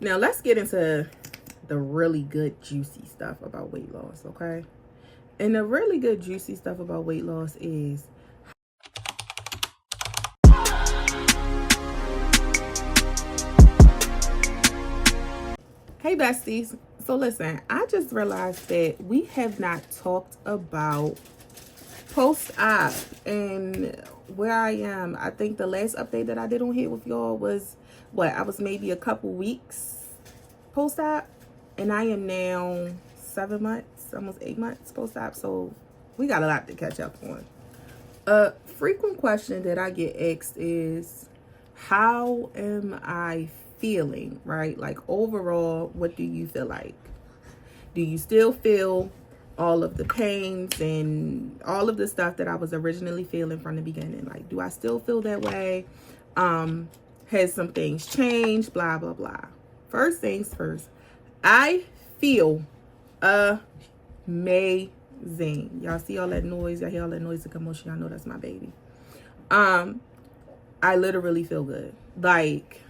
Now let's get into the really good juicy stuff about weight loss, okay? And the really good juicy stuff about weight loss is, hey besties. So listen, I just realized that we have not talked about post-op and where I am. I think the last update that I did on here with y'all was I was maybe a couple weeks post-op, and I am now 7 months, almost 8 months post-op. So we got a lot to catch up on. A frequent question that I get asked is, how am I feeling, right? Like overall, what do you feel like? Do you still feel all of the pains and all of the stuff that I was originally feeling from the beginning? Like, do I still feel that way? Has some things changed? Blah, blah, blah. First things first, I feel amazing. Y'all see all that noise? Y'all hear all that noise and commotion? Y'all know that's my baby. I literally feel good. Like,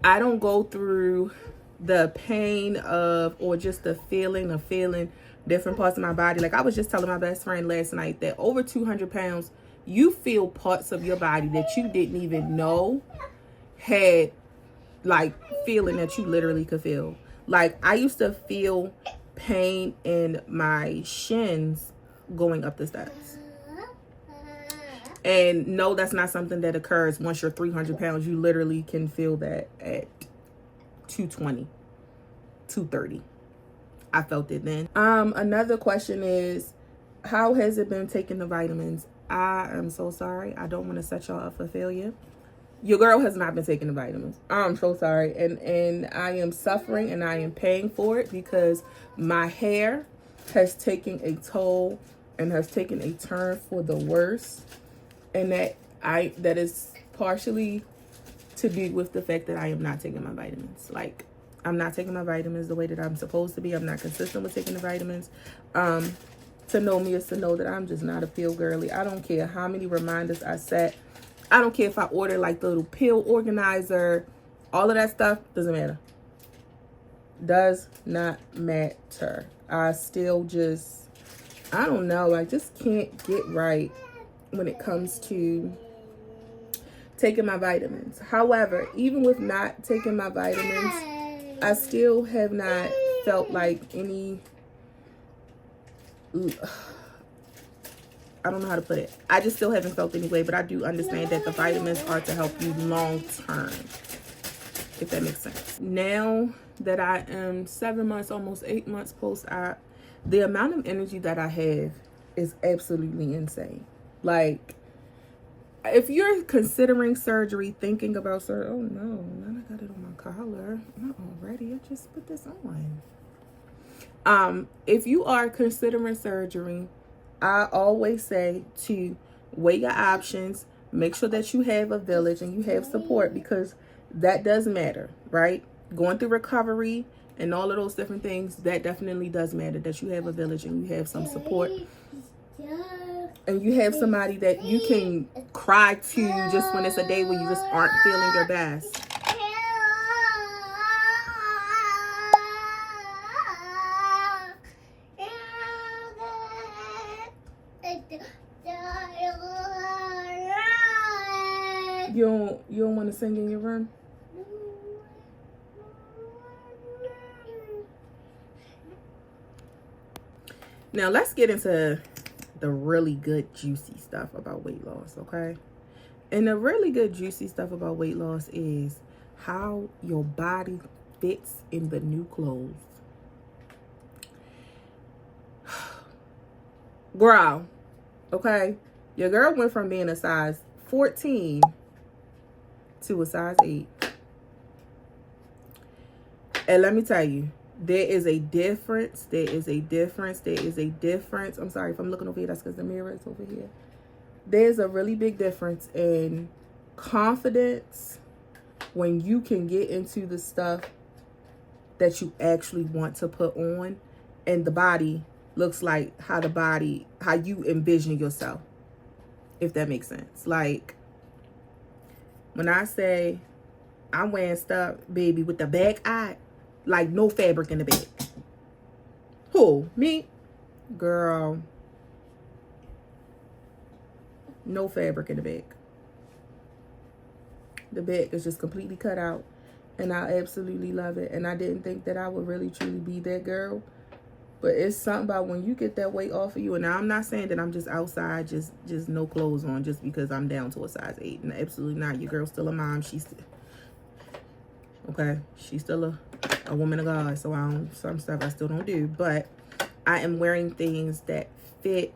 I don't go through the pain of, or just the feeling of feeling different parts of my body. Like, I was just telling my best friend last night that over 200 pounds, you feel parts of your body that you didn't even know had, like, feeling that you literally could feel. Like, I used to feel pain in my shins going up the steps. And no, that's not something that occurs once you're 300 pounds. You literally can feel that at 220, 230. I felt it then. Another question is, how has it been taking the vitamins? I am so sorry. I don't want to set y'all up for failure. Your girl has not been taking the vitamins. I'm so sorry. And I am suffering and I am paying for it because my hair has taken a toll and has taken a turn for the worse. And that is partially to do with the fact that I am not taking my vitamins. Like, I'm not taking my vitamins the way that I'm supposed to be. I'm not consistent with taking the vitamins. To know me is to know that I'm just not a pill girly. I don't care how many reminders I set. I don't care if I order like the little pill organizer. All of that stuff doesn't matter. Does not matter. I still just, I don't know. I just can't get right when it comes to taking my vitamins. However, even with not taking my vitamins, I still have not felt like any, I don't know how to put it. I just still haven't felt any way, but I do understand that the vitamins are to help you long term, if that makes sense. Now that I am 7 months, almost 8 months post-op, the amount of energy that I have is absolutely insane. Like, if you're considering surgery, thinking about surgery, oh no, now I got it on my collar. Not already, I just put this on. If you are considering surgery, I always say to weigh your options, make sure that you have a village and you have support, because that does matter, right? Going through recovery and all of those different things, that definitely does matter, that you have a village and you have some support. And you have somebody that you can cry to just when it's a day where you just aren't feeling your best. You don't want to sing in your room? Now let's get into the really good juicy stuff about weight loss, okay? And the really good juicy stuff about weight loss is how your body fits in the new clothes. Girl, okay? Your girl went from being a size 14 to a size 8. And let me tell you, there is a difference. There is a difference. There is a difference. I'm sorry if I'm looking over here. That's because the mirror is over here. There's a really big difference in confidence when you can get into the stuff that you actually want to put on, and the body looks like how you envision yourself, if that makes sense. Like, when I say I'm wearing stuff, baby, with the back eye, like no fabric in the back. Who? Me? Girl. No fabric in the back. The back is just completely cut out. And I absolutely love it. And I didn't think that I would really truly be that girl. But it's something about when you get that weight off of you. And now I'm not saying that I'm just outside, just no clothes on, just because I'm down to a size 8. And absolutely not. Your girl's still a mom. She's okay. She's still a woman of God. So some stuff I still don't do. But I am wearing things that fit,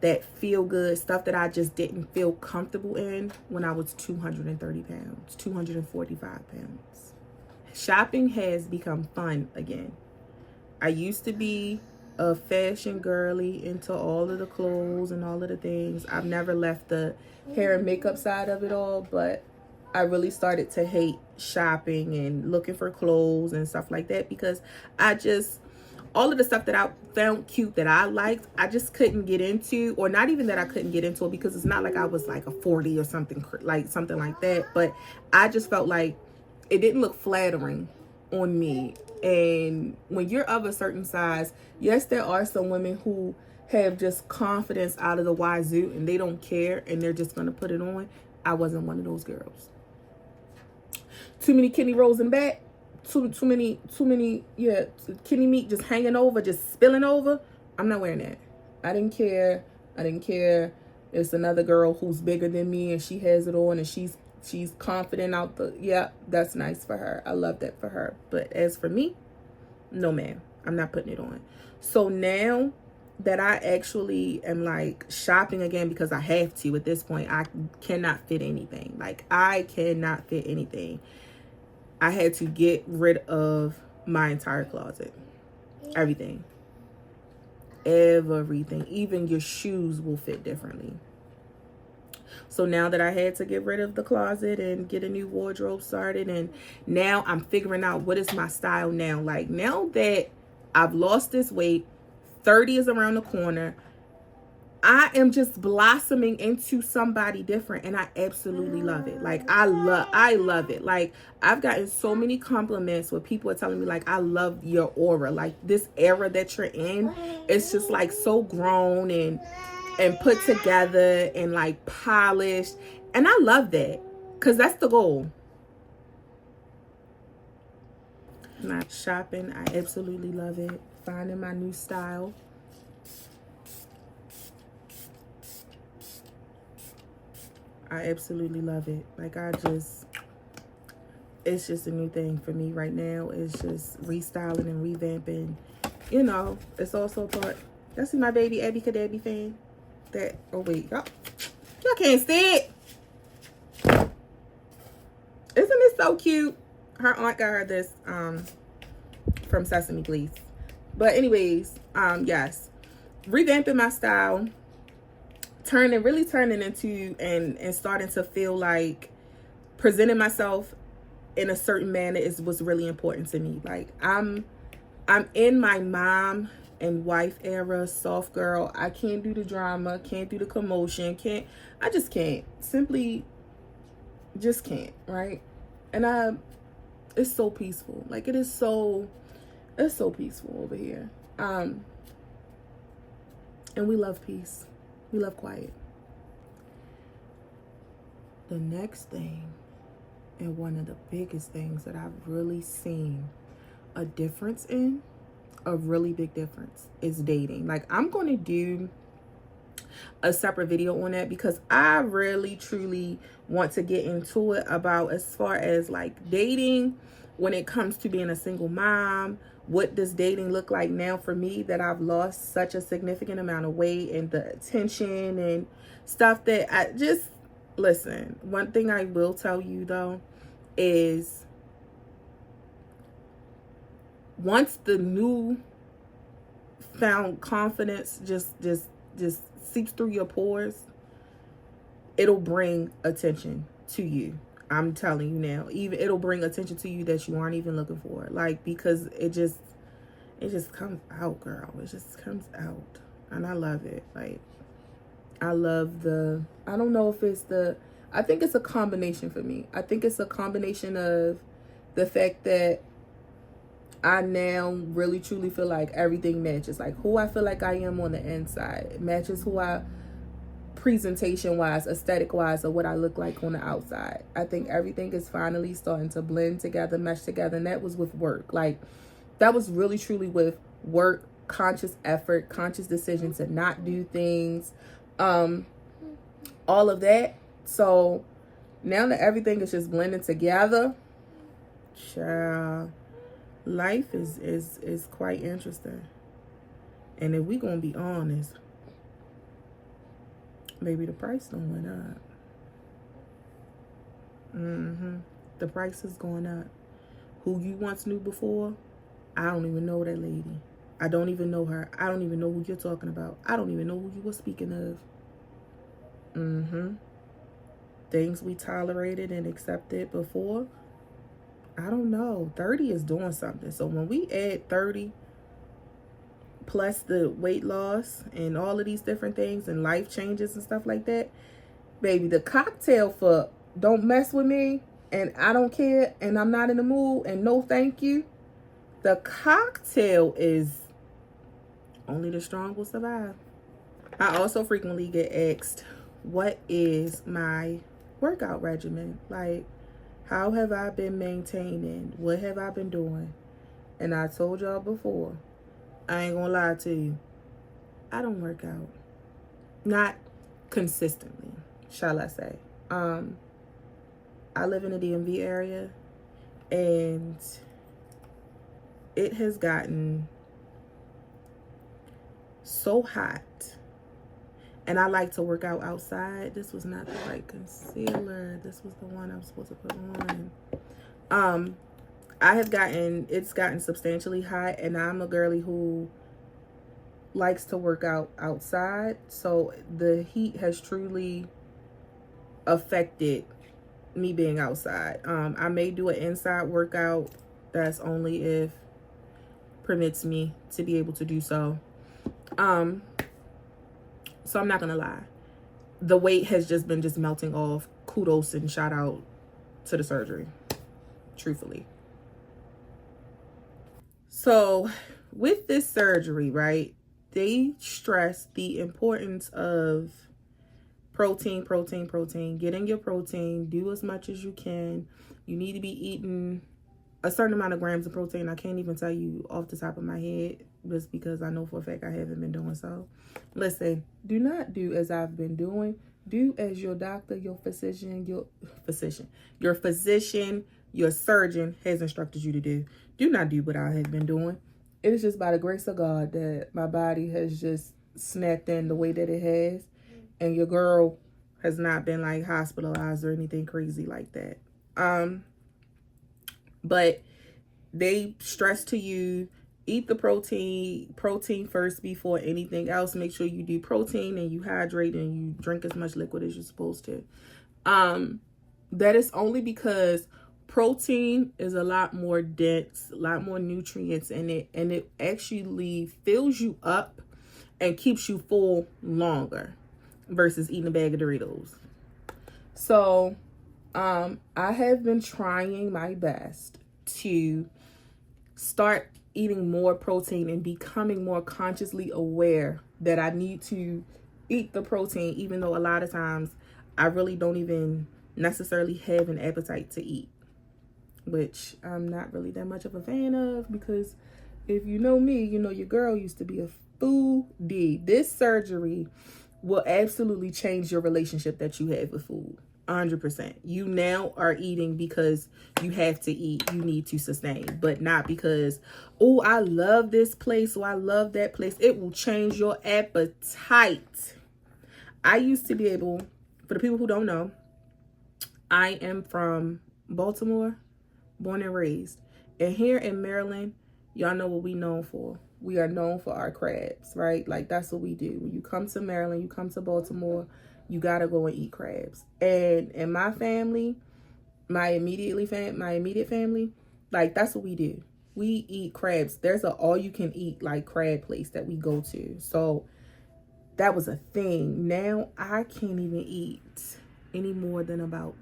that feel good, stuff that I just didn't feel comfortable in when I was 230 pounds, 245 pounds. Shopping has become fun again. I used to be a fashion girly, into all of the clothes and all of the things. I've never left the hair and makeup side of it all, but I really started to hate shopping and looking for clothes and stuff like that, because all of the stuff that I found cute that I liked, I just couldn't get into, or not even that I couldn't get into it, because it's not like I was like a 40 or something like that, but I just felt like it didn't look flattering on me. And when you're of a certain size, yes, there are some women who have just confidence out of the wazoo and they don't care and they're just going to put it on. I wasn't one of those girls. Too many kidney rolls in back. Too many, yeah, kidney meat just hanging over, just spilling over. I'm not wearing that. I didn't care. It's another girl who's bigger than me and she has it on and she's confident out the, yeah, that's nice for her. I love that for her. But as for me, no ma'am, I'm not putting it on. So now that I actually am like shopping again, because I have to at this point, I cannot fit anything. Like I cannot fit anything. I had to get rid of my entire closet. Everything. Even your shoes will fit differently. So now that I had to get rid of the closet and get a new wardrobe started, and now I'm figuring out what is my style now. Like now that I've lost this weight, 30 is around the corner, I am just blossoming into somebody different, and I absolutely love it. Like I love it. Like I've gotten so many compliments where people are telling me like, I love your aura. Like this era that you're in, it's just like so grown and put together and like polished. And I love that, because that's the goal. Not shopping, I absolutely love it. Finding my new style. I absolutely love it. Like it's just a new thing for me right now. It's just restyling and revamping. You know, it's also part. Y'all see my baby Abby Kadabi fan? Oh wait, y'all can't see it. Isn't it so cute? Her aunt got her this from Sesame Please. But anyways, yes, revamping my style, really turning into and starting to feel like presenting myself in a certain manner is what's really important to me. Like I'm in my mom and wife era, soft girl. I can't do the drama, can't do the commotion, I just can't. Simply just can't, right? And it's so peaceful. Like it's so peaceful over here. And we love peace. We love quiet. The next thing, and one of the biggest things that I've really seen a difference in, a really big difference, is dating. Like I'm going to do a separate video on that, because I really truly want to get into it about as far as like dating when it comes to being a single mom. What does dating look like now for me that I've lost such a significant amount of weight, and the attention and stuff that I just, listen, one thing I will tell you though is, once the new found confidence just seeps through your pores, it'll bring attention to you. I'm telling you now, even it'll bring attention to you that you aren't even looking for. Like, because it just comes out, girl. It just comes out. And I love it. Like, I love I don't know if it's I think it's a combination for me. I think it's a combination of the fact that I now really truly feel like everything matches. Like who I feel like I am on the inside. It matches who I, presentation wise, aesthetic wise, or what I look like on the outside. I think everything is finally starting to blend together, mesh together. And that was with work. Like that was really truly with work, conscious effort, conscious decision to not do things, all of that. So now that everything is just blending together, child, life is quite interesting. And if we gonna be honest, maybe the price done went up. The price is going up. Who you once knew before, I don't even know that lady. I don't even know her. I don't even know who you're talking about. I don't even know who you were speaking of. Things we tolerated and accepted before, I don't know. 30 is doing something. So when we add 30 plus the weight loss and all of these different things and life changes and stuff like that, baby, the cocktail for don't mess with me and I don't care and I'm not in the mood and no thank you, the cocktail is only the strong will survive. I also frequently get asked, what is my workout regimen? Like, how have I been maintaining? What have I been doing? And I told y'all before, I ain't gonna lie to you, I don't work out. Not consistently, shall I say. I live in the DMV area, and it has gotten so hot. And I like to work out outside. This was not the right concealer. This was the one I was supposed to put on. It's gotten substantially hot, and I'm a girly who likes to work out outside. So the heat has truly affected me being outside. I may do an inside workout. That's only if permits me to be able to do so. So I'm not gonna lie, the weight has just been melting off. Kudos and shout out to the surgery, truthfully. So with this surgery, right, they stress the importance of protein. Getting your protein, do as much as you can. You need to be eating a certain amount of grams of protein. I can't even tell you off the top of my head, just because I know for a fact I haven't been doing so. Listen, do not do as I've been doing. Do as your doctor, your physician, your surgeon has instructed you to do. Do not do what I have been doing. It is just by the grace of God that my body has just snapped in the way that it has. And your girl has not been like hospitalized or anything crazy like that. But they stress to you, eat the protein first before anything else. Make sure you do protein and you hydrate and you drink as much liquid as you're supposed to. That is only because protein is a lot more dense, a lot more nutrients in it, and it actually fills you up and keeps you full longer versus eating a bag of Doritos. So I have been trying my best to start eating more protein and becoming more consciously aware that I need to eat the protein, even though a lot of times I really don't even necessarily have an appetite to eat, which I'm not really that much of a fan of, because if you know me, you know your girl used to be a foodie. This surgery will absolutely change your relationship that you have with food. 100%. You now are eating because you have to eat, you need to sustain, but not because, oh, I love this place, or I love that place. It will change your appetite. I used to be able, for the people who don't know, I am from Baltimore, born and raised. And here in Maryland, y'all know what we known for. We are known for our crabs, right? Like, that's what we do. When you come to Maryland, you come to Baltimore, you gotta go and eat crabs. And in my family, my immediate family, like, that's what we do. We eat crabs. There's a all-you-can-eat, like, crab place that we go to. So that was a thing. Now I can't even eat any more than about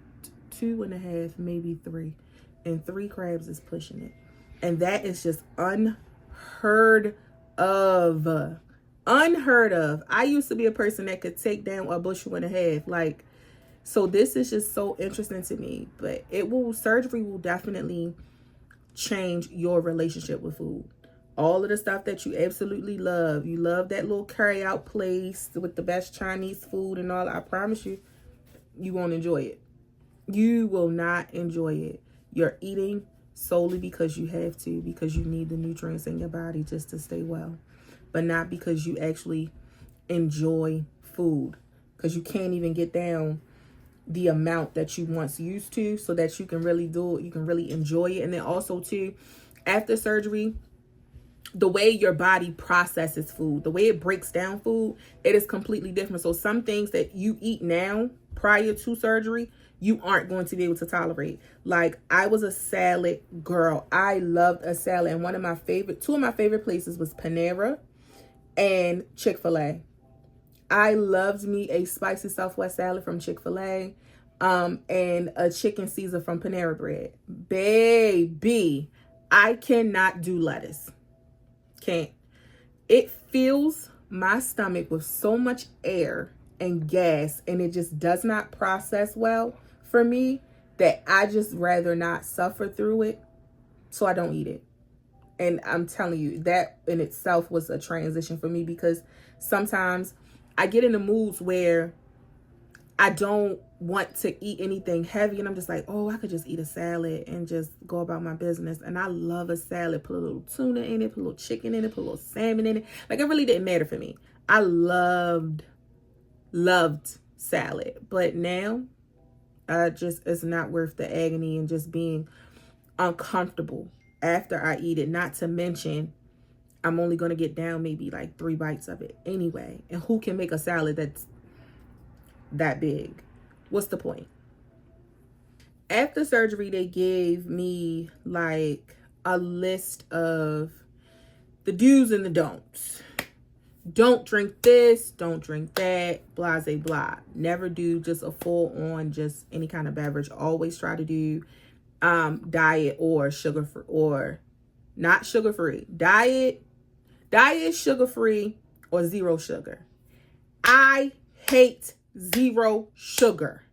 2.5, maybe 3. And 3 crabs is pushing it. And that is just unheard of. Unheard of. I used to be a person that could take down a bushel and a half. Like, so this is just so interesting to me. But surgery will definitely change your relationship with food. All of the stuff that you absolutely love. You love that little carry out place with the best Chinese food and all. I promise you, you won't enjoy it. You will not enjoy it. You're eating solely because you have to, because you need the nutrients in your body just to stay well, but not because you actually enjoy food, because you can't even get down the amount that you once used to so that you can really do it. You can really enjoy it. And then also too, after surgery, the way your body processes food, the way it breaks down food, it is completely different. So some things that you eat now prior to surgery, you aren't going to be able to tolerate. Like, I was a salad girl. I loved a salad. And two of my favorite places was Panera and Chick-fil-A. I loved me a spicy Southwest salad from Chick-fil-A, and a chicken Caesar from Panera Bread. Baby, I cannot do lettuce. Can't. It fills my stomach with so much air and gas, and it just does not process well for me, that I just rather not suffer through it, so I don't eat it. And I'm telling you, that in itself was a transition for me, because sometimes I get in the moods where I don't want to eat anything heavy, and I'm just like, oh, I could just eat a salad and just go about my business. And I love a salad. Put a little tuna in it, put a little chicken in it, put a little salmon in it. Like, it really didn't matter for me. I loved salad. But now, it's not worth the agony and just being uncomfortable after I eat it. Not to mention, I'm only going to get down maybe like 3 bites of it anyway. And who can make a salad that's that big? What's the point? After surgery, they gave me like a list of the do's and the don'ts. Don't drink this, don't drink that, blah, blah, blah. Never do just a full on, just any kind of beverage. Always try to do diet or sugar free, or not sugar free. Diet, sugar free, or 0 sugar. I hate 0 sugar.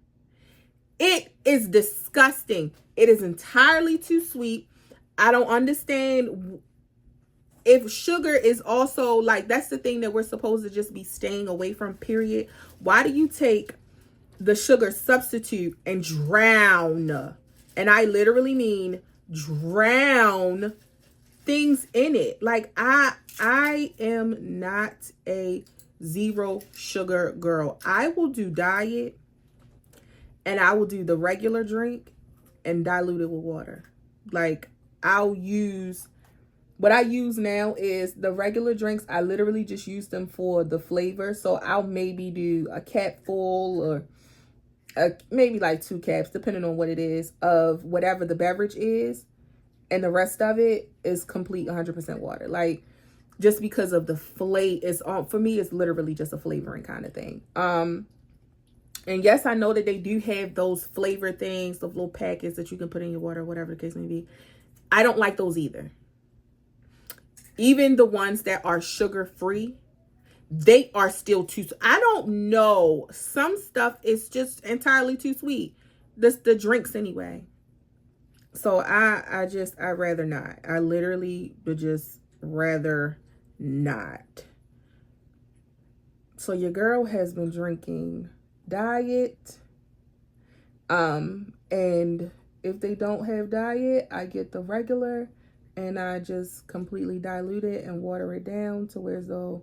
It is disgusting. It is entirely too sweet. I don't understand. If sugar is also, like, that's the thing that we're supposed to just be staying away from, period. Why do you take the sugar substitute and drown, and I literally mean drown, things in it? Like, I am not a 0 sugar girl. I will do diet, and I will do the regular drink and dilute it with water. Like, what I use now is the regular drinks. I literally just use them for the flavor. So I'll maybe do a cap full, or maybe like 2 caps, depending on what it is, of whatever the beverage is. And the rest of it is complete 100% water. Like, just because of the flavor, for me, it's literally just a flavoring kind of thing. And yes, I know that they do have those flavor things, the little packets that you can put in your water, whatever the case may be. I don't like those either. Even the ones that are sugar-free, they are still too, I don't know. Some stuff is just entirely too sweet. The drinks anyway. So I rather not. I literally would just rather not. So your girl has been drinking diet. And if they don't have diet, I get the regular, and I just completely dilute it and water it down to where as though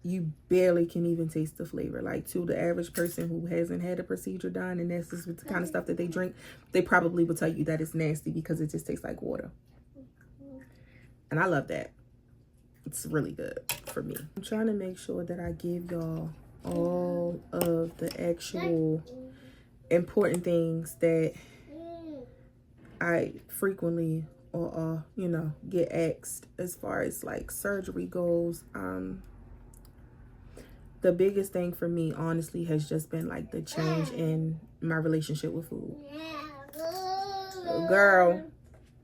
you barely can even taste the flavor. Like, to the average person who hasn't had a procedure done, and that's just the kind of stuff that they drink, they probably will tell you that it's nasty because it just tastes like water. And I love that. It's really good for me. I'm trying to make sure that I give y'all all of the actual important things that I frequently or get asked as far as like surgery goes. The the biggest thing for me, honestly, has just been like the change in my relationship with food. Girl,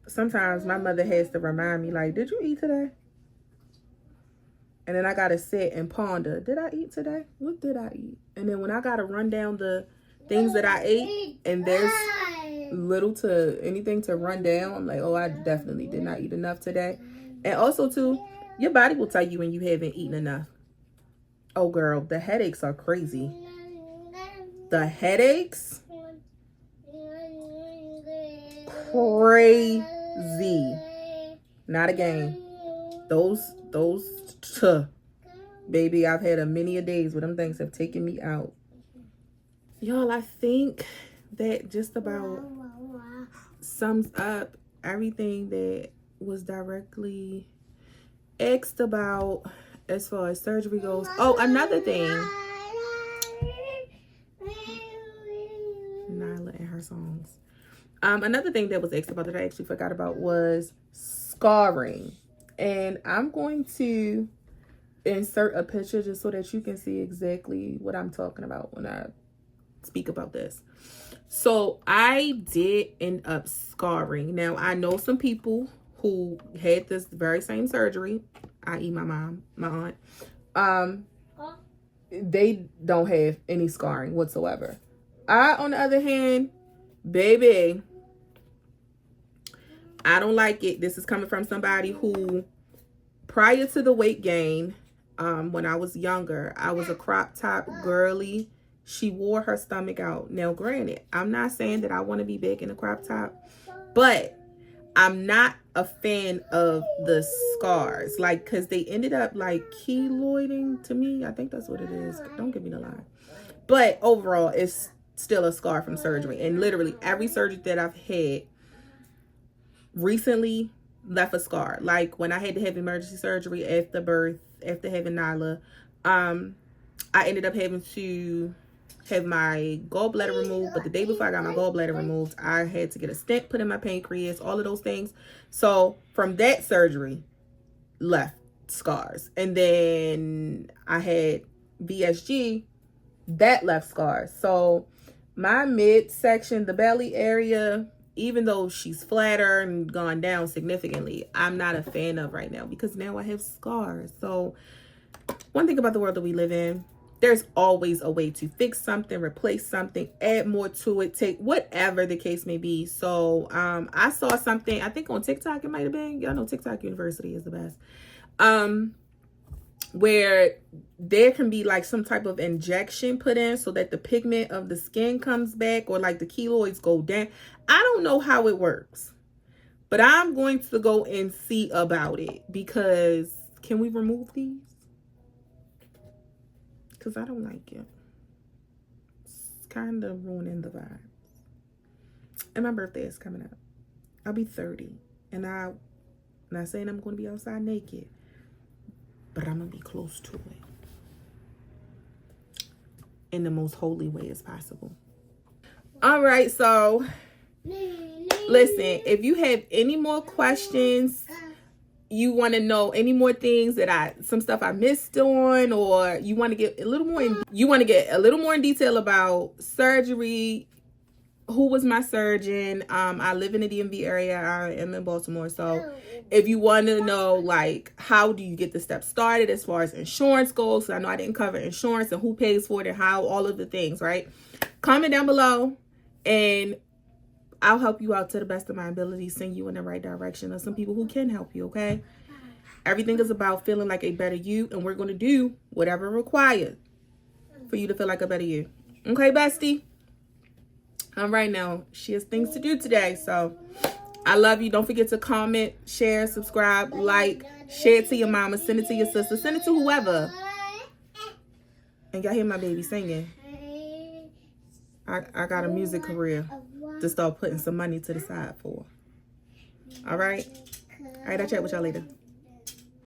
sometimes my mother has to remind me, like, did you eat today? And then I gotta sit and ponder, did I eat today? What did I eat? And then when I gotta run down the things that I ate, and there's little to anything to run down, I'm like, oh, I definitely did not eat enough today. And also too, your body will tell you when you haven't eaten enough. Oh girl, the headaches are crazy. The headaches, crazy. Not a game. Those baby, I've had a many a days where them things have taken me out. Y'all, I think that just about sums up everything that was directly asked about as far as surgery goes. Oh, another thing. Nyla and her songs. Another thing that was asked about that I actually forgot about was scarring. And I'm going to insert a picture just so that you can see exactly what I'm talking about when I speak about this. So I did end up scarring. Now, I know some people who had this very same surgery, i.e. my mom, my aunt. They don't have any scarring whatsoever. I, on the other hand, baby, I don't like it. This is coming from somebody who, prior to the weight gain, when I was younger, I was a crop top girly. She wore her stomach out. Now, granted, I'm not saying that I want to be big in a crop top, but I'm not a fan of the scars, like, because they ended up like keloiding to me. I think that's what it is. Don't give me the lie. But overall, it's still a scar from surgery. And literally every surgery that I've had recently left a scar. Like when I had to have emergency surgery after birth, after having Nyla, I ended up having to have my gallbladder removed. But the day before I got my gallbladder removed, I had to get a stent put in my pancreas, all of those things. So from that surgery, left scars. And then I had VSG, that left scars. So my midsection, the belly area, even though she's flatter and gone down significantly, I'm not a fan of right now because now I have scars. So one thing about the world that we live in, there's always a way to fix something, replace something, add more to it, take whatever the case may be. So I saw something, I think on TikTok it might have been. Y'all know TikTok University is the best. Where there can be like some type of injection put in so that the pigment of the skin comes back, or like the keloids go down. I don't know how it works, but I'm going to go and see about it, because can we remove these? Because I don't like it. It's kind of ruining the vibes. And my birthday is coming up. I'll be 30. And I'm not saying I'm going to be outside naked, but I'm going to be close to it in the most holy way as possible. All right, so listen, if you have any more questions, you want to know any more things that some stuff I missed on, or you want to get a little more in detail about surgery, who was my surgeon? I live in the DMV area. I am in Baltimore. So if you want to know, like, how do you get the steps started as far as insurance goes? So I know I didn't cover insurance and who pays for it and how, all of the things, right? Comment down below and I'll help you out to the best of my ability, send you in the right direction of some people who can help you, okay? Everything is about feeling like a better you, and we're going to do whatever required for you to feel like a better you. Okay, bestie? All right, now, she has things to do today, so I love you. Don't forget to comment, share, subscribe, like, share it to your mama, send it to your sister, send it to whoever. And y'all hear my baby singing. I got a music career to start putting some money to the side for. All right? All right, I'll chat with y'all later.